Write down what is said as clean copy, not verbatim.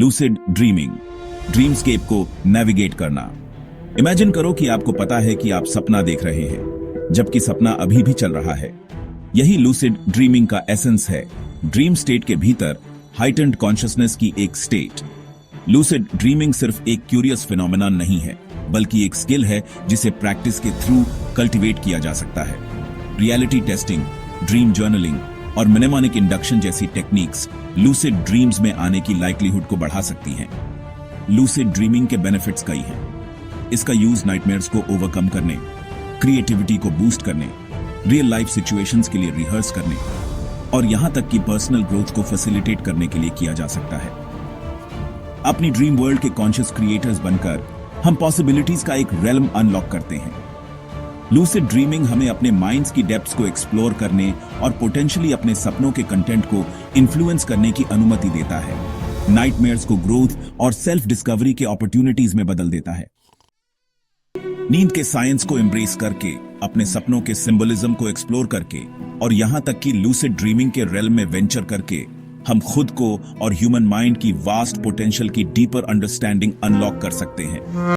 Lucid dreaming, ड्रीमस्केप को navigate करना। Imagine करो कि आपको पता है कि आप सपना देख रहे हैं, जबकि सपना अभी भी चल रहा है। यही लूसिड ड्रीमिंग का एसेंस है, ड्रीम स्टेट के भीतर हाइटेंड कॉन्शियसनेस की एक स्टेट। लूसिड ड्रीमिंग सिर्फ एक क्यूरियस फिनोमेनन नहीं है, बल्कि एक स्किल है जिसे प्रैक्टिस के थ्रू कल्टीवेट किया जा सकता है। रियलिटी टेस्टिंग, ड्रीम जर्नलिंग और मिनेमोनिक इंडक्शन जैसी टेक्निक्स लूसिड ड्रीम्स में आने की लाइक्लीहुड को बढ़ा सकती हैं। लूसिड ड्रीमिंग के बेनिफिट्स कई हैं। इसका यूज नाइटमेयर्स को ओवरकम करने, क्रिएटिविटी को बूस्ट करने, रियल लाइफ सिचुएशंस के लिए रिहर्स करने और यहां तक कि पर्सनल ग्रोथ को फैसिलिटेट करने के लिए किया जा सकता है। अपनी ड्रीम वर्ल्ड के कॉन्शियस क्रिएटर्स बनकर हम पॉसिबिलिटीज का एक रेल्म अनलॉक करते हैं। लूसिड ड्रीमिंग हमें अपने माइंड्स की डेप्थ्स को एक्सप्लोर करने और पोटेंशियली अपने सपनों के कंटेंट को इन्फ्लुएंस करने की अनुमति देता है। नाइटमेयर्स को ग्रोथ और सेल्फ डिस्कवरी के अपॉर्चुनिटीज में बदल देता है। नींद के साइंस को एम्ब्रेस करके, अपने सपनों के सिंबलिज्म को एक्सप्लोर करके और यहां तक कि लूसिड ड्रीमिंग के रेल्म में वेंचर करके हम खुद को और ह्यूमन माइंड की वास्ट पोटेंशियल की डीपर अंडरस्टैंडिंग अनलॉक कर सकते हैं।